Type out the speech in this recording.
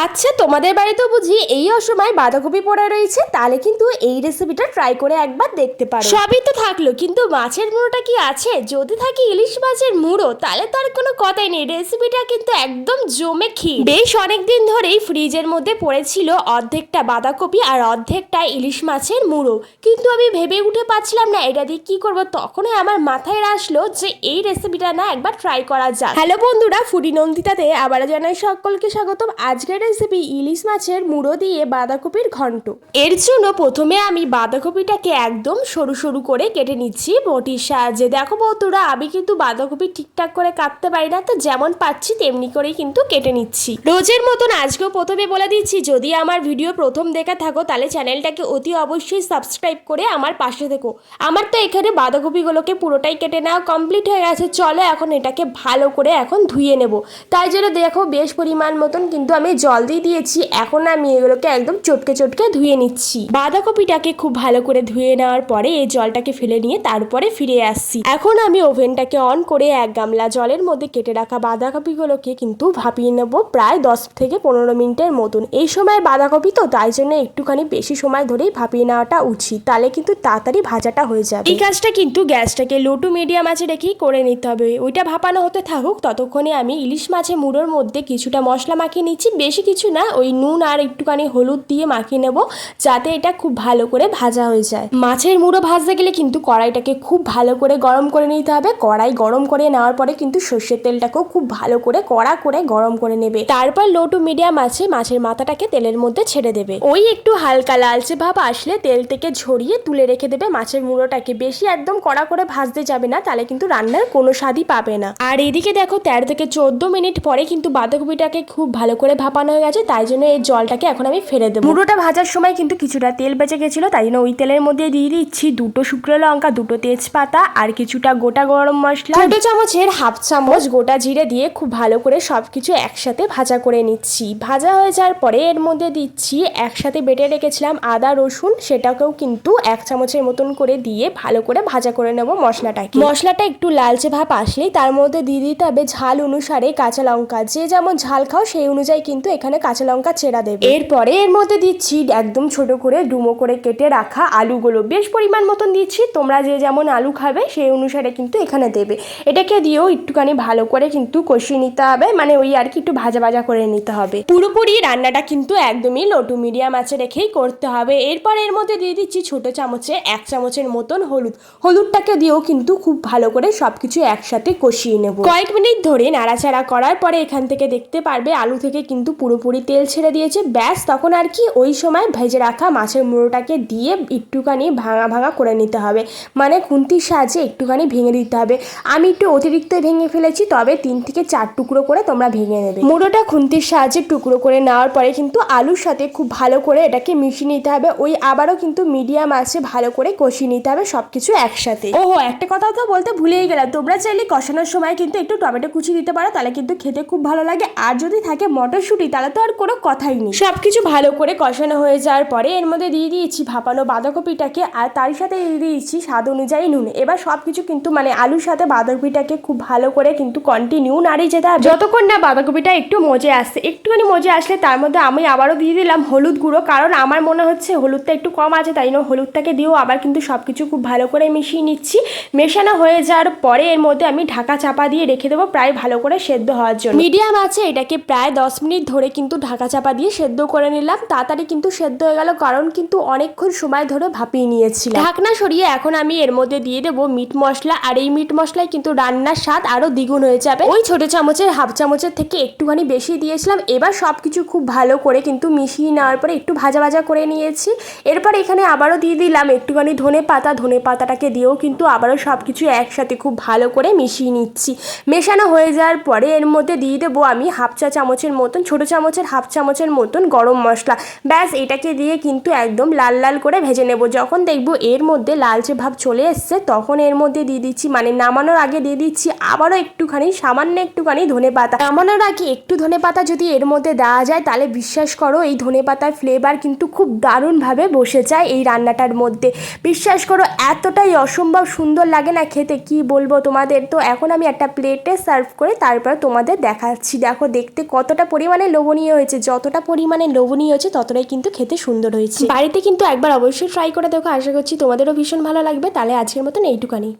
আচ্ছা, তোমাদের বাড়িতেও বুঝি এই অসময় বাঁধাকপি পড়ে রয়েছে? তাহলে কিন্তু এই রেসিপিটা ট্রাই করে একবার দেখতে পারো। সবই তো থাকলো, কিন্তু মাছের মুড়োটা কি আছে? যদি থাকে ইলিশ মাছের মুড়ো, তাহলে তো আর কোনো কথাই নেই। রেসিপিটা কিন্তু একদম জমে ক্ষীর। বেশ অনেকদিন ধরেই ফ্রিজের মধ্যে পড়েছিল অর্ধেকটা বাঁধাকপি আর অর্ধেকটা ইলিশ মাছের মুড়ো, কিন্তু আমি ভেবে উঠে পাচ্ছিলাম না এটা দিয়ে কি করব। তখনই আমার মাথায় আসলো যে এই রেসিপিটা না একবার ট্রাই করা যাক। হ্যালো বন্ধুরা, ফুডি নন্দিতাতে আবার জানাই সকলকে স্বাগতম। আজকের রেসিপি ইলিশ মাছের মুড়ো দিয়ে বাঁধাকপির ঘন্ট। এর জন্য প্রথমে আমি বাঁধাকপিটাকে একদম সরু সরু করে কেটে নিচ্ছি বটির সাহায্যে। দেখো বন্ধুরা, আমি কিন্তু বাঁধাকপি ঠিকঠাক করে কাটতে পারি না, তো যেমন পাচ্ছি তেমনি করেই কিন্তু কেটে নিচ্ছি। রোজের মতন আজকেও প্রথমে বলে দিচ্ছি, যদি আমার ভিডিও প্রথম দেখা থাকো তাহলে চ্যানেলটাকে অতি অবশ্যই সাবস্ক্রাইব করে আমার পাশে থেকো। আমার তো এখানে বাঁধাকপিগুলোকে পুরোটাই কেটে নেওয়া কমপ্লিট হয়ে গেছে। চলো এখন এটাকে ভালো করে এখন ধুয়ে নেব। তাই জন্য দেখো বেশ পরিমাণ মতন কিন্তু আমি জল দিয়ে দিয়েছি। এখন আমি এগুলোকে একদম চটকে চটকে ধুয়ে নিচ্ছি। বাঁধাকপিটাকে খুব ভালো করে ধুয়ে নেওয়ার পরে এই জলটাকে ফেলে নিয়ে তারপরে ফিরে আসছি। এখন আমি ওভেনটাকে অন করে এক গামলা জলের মধ্যে কেটে রাখা বাঁধাকপিগুলোকে কিন্তু ভাপিয়ে নেব প্রায় 10 থেকে 15 মিনিটের মতন। এই সময় বাঁধাকপি তো, তাই জন্য একটুখানি বেশি সময় ধরেই ভাপিয়ে নেওয়াটা উচিত, তাহলে কিন্তু তাড়াতাড়ি ভাজাটা হয়ে যাবে। এই কাজটা কিন্তু গ্যাসটাকে লো টু মিডিয়াম আঁচে রেখেই করে নিতে হবে। ওইটা ভাপানো হতে থাকুক, ততক্ষণে আমি ইলিশ মাছের মুড়োর মধ্যে কিছুটা মশলা মাখিয়ে নিচ্ছি। বেশি কিছু না, ওই নুন আর একটুখানি হলুদ দিয়ে মাখিয়ে নেব, যাতে এটা খুব ভালো করে ভাজা হয়ে যায়। মাছের মুড়ো ভাজতে গেলে কিন্তু কড়াইটাকে খুব ভালো করে গরম করে নিতে হবে। কড়াই গরম করে নেওয়ার পরে কিন্তু সর্ষের তেলটাকেও খুব ভালো করে কড়া করে গরম করে নেবে। তারপর লো টু মিডিয়াম আছে মাছের মাথাটাকে তেলের মধ্যে ছেড়ে দেবে। ওই একটু হালকা লালচে ভাব আসলে তেল থেকে ঝরিয়ে তুলে রেখে দেবে মাছের মুড়োটাকে। বেশি একদম কড়া করে ভাজতে যাবে না, তাহলে কিন্তু রান্নার কোনো স্বাদই পাবে না। আর এদিকে দেখো 13 থেকে 14 মিনিট পরে কিন্তু বাঁধাকপিটাকে খুব ভালো করে ভাপানো হয়ে গেছে, তাই জন্য এই জলটাকে এখন আমি ফেলে দেবো। মুড়োটা ভাজার সময় কিন্তু কিছুটা তেল বেঁচে গেছিলো, তাই জন্য ওই তেলের মধ্যে দিয়ে দিচ্ছি 2টো শুকনো লঙ্কা, 2টো তেজপাতা আর কিছুটা গোটা গরম মশলা, ছোট চামচের হাফ চামচ গোটা জিরে দিয়ে খুব ভালো করে সবকিছু একসাথে ভাজা করে নিচ্ছি। ভাজা হয়ে যাওয়ার পরে এর মধ্যে দিচ্ছি একসাথে বেটে রেখেছিলাম আদা রসুন, সেটাকেও কিন্তু 1 চামচের মতন করে দিয়ে ভালো করে ভাজা করে নেব মশলাটাকে। মশলাটা একটু লালচে ভাব আসলেই তার মধ্যে দিয়ে দিতে হবে ঝাল অনুসারে কাঁচা লঙ্কা। যে যেমন ঝাল খাও সেই অনুযায়ী কিন্তু এখানে কাঁচা লঙ্কা চেরা দেবে। এরপরে এর মধ্যে দিচ্ছি একদম ছোট করে ডুমো করে কেটে রাখা আলুগুলো, বেশ পরিমাণ মতন দিচ্ছি। তোমরা যে যেমন আলু খাবে সেই অনুসারে কিন্তু এখানে দেবে। এটাকে দিয়েও একটুখানি ভালো করে কিন্তু কষিয়ে নিতে হবে, মানে ওই আর কি একটু ভাজা ভাজা করে নিতে হবে। পুরোপুরি রান্নাটা কিন্তু একদমই লো টু মিডিয়াম আঁচে রেখেই করতে হবে। এরপর এর মধ্যে দিয়ে দিচ্ছি ছোট চামচে 1 চামচের মতন হলুদটাকে দিয়েও কিন্তু খুব ভালো করে সবকিছু একসাথে কষিয়ে নেব। কয়েক মিনিট ধরে নাড়াচাড়া করার পরে এখান থেকে দেখতে পারবে আলু থেকে কিন্তু পুরোপুরি তেল ছেড়ে দিয়েছে। ব্যাস, তখন আর কি ওই সময় ভেজে রাখা মাছের মুড়োটাকে দিয়ে একটুখানি ভাঙা ভাঙা করে নিতে হবে, মানে খুন্তির সাহায্যে একটুখানি ভেঙে দিতে হবে। আমি একটু অতিরিক্ত ভেঙে ফেলেছি, তবে 3 থেকে 4 টুকরো করে তোমরা ভেঙে নেবে। মুড়োটা খুন্তির সাহায্যে টুকরো করে নেওয়ার পরে কিন্তু আলুর সাথে খুব ভালো করে এটাকে মিশিয়ে নিতে হবে। ওই আবারও কিন্তু মিডিয়াম আঁচে ভালো করে কষিয়ে নিতে হবে সবকিছু একসাথে। ওহো, একটা কথা তো বলতে ভুলেই গেলাম, তোমরা চাইলে কষানোর সময় কিন্তু একটু টমেটো কুচি দিতে পারো, তাহলে কিন্তু খেতে খুব ভালো লাগে। আর যদি থাকে মটরশুঁটি, তাহলে তো আর কোনো কথাই নেই। সবকিছু ভালো করে কষানো হয়ে যাওয়ার পরে এর মধ্যে দিয়ে দিয়েছি ভাপানো বাঁধাকপিটাকে, আর তার সাথে দিয়ে দিয়েছি স্বাদ অনুযায়ী নুন। এবার সবকিছু কিন্তু মানে আলুর সাথে বাঁধাকপিটাকে খুব ভালো করে কিন্তু কন্টিনিউ নাড়িয়ে যেতে হবে যতক্ষণ না বাঁধাকপিটা একটু মজে আসছে। একটুখানি মজে আসলে তার মধ্যে আমি আবারও দিয়ে দিলাম হলুদ গুঁড়ো, কারণ আমার মনে হচ্ছে হলুদটা একটু কম আছে, তাই জন্য হলুদটাকে দিয়েও আবার কিন্তু সবকিছু খুব ভালো করে মিশিয়ে নিচ্ছি। মেশানো হয়ে যাওয়ার পরে এর মধ্যে আমি ঢাকা চাপা দিয়ে রেখে দেবো প্রায় ভালো করে সেদ্ধ হওয়ার জন্য। মিডিয়াম আছে এটাকে প্রায় 10 মিনিট ধরে কিন্তু ঢাকা চাপা দিয়ে সেদ্ধ করে নিলাম। তাড়াতাড়ি কিন্তু সেদ্ধ হয়ে গেল, কারণ কিন্তু অনেকক্ষণ সময় ধরে ভাপিয়ে নিয়েছিলাম। ঢাকনা সরিয়ে এখন আমি এর মধ্যে দিয়ে দেবো মিট মশলা, আর এই মিট মশলায় কিন্তু রান্নার স্বাদ আরো দ্বিগুণ হয়ে যাবে। ওই ছোট চামচের হাফ চামচের থেকে একটুখানি বেশি দিয়েছিলাম। এবার সবকিছু খুব ভালো করে কিন্তু মিশিয়ে নেওয়ার পরে একটু ভাজা ভাজা করে নিয়েছি। এরপর এখানে আবারও দিয়ে দিলাম একটুখানি ধনে পাতাটাকে দিয়েও কিন্তু আবারও সবকিছু একসাথে খুব ভালো করে মিশিয়ে নিচ্ছি। মেশানো হয়ে যাওয়ার পরে এর মধ্যে দিয়ে দেবো আমি হাফ চা চামচের মতন, ছোট চামচের হাফ চামচের মতন গরম মশলা। ব্যাস, এটাকে দিয়ে কিন্তু একদম লাল লাল করে ভেজে নেব। যখন দেখবো এর মধ্যে লালচে ভাব চলে এসছে, তখন এর মধ্যে দিয়ে দিচ্ছি, মানে নামানোর আগে দিয়ে দিচ্ছি আবারও সামান্য একটুখানি ধনে পাতা। নামানোর আগে একটু ধনে পাতা যদি এর মধ্যে দেওয়া যায়, তাহলে বিশ্বাস করো এই ধনে পাতার ফ্লেভার কিন্তু খুব দারুণভাবে বসে যায় এই রান্নাটার মধ্যে। বিশ্বাস করো এতটাই অসম্ভব সুন্দর লাগে না খেতে, কি বলবো তোমাদের। তো এখন আমি একটা প্লেটে সার্ভ করে তারপর তোমাদের দেখাচ্ছি। দেখো দেখতে কতটা পরিমাণে লোভ লোভনীয় হয়েছে, যতটা পরিমাণে লোভনীয় হয়েছে ততটাই কিন্তু খেতে সুন্দর হয়েছে। বাড়িতে কিন্তু একবার অবশ্যই ট্রাই করে দেখো, আশা করছি তোমাদেরও ভীষণ ভালো লাগবে। তাহলে আজকের মতন এইটুকানি।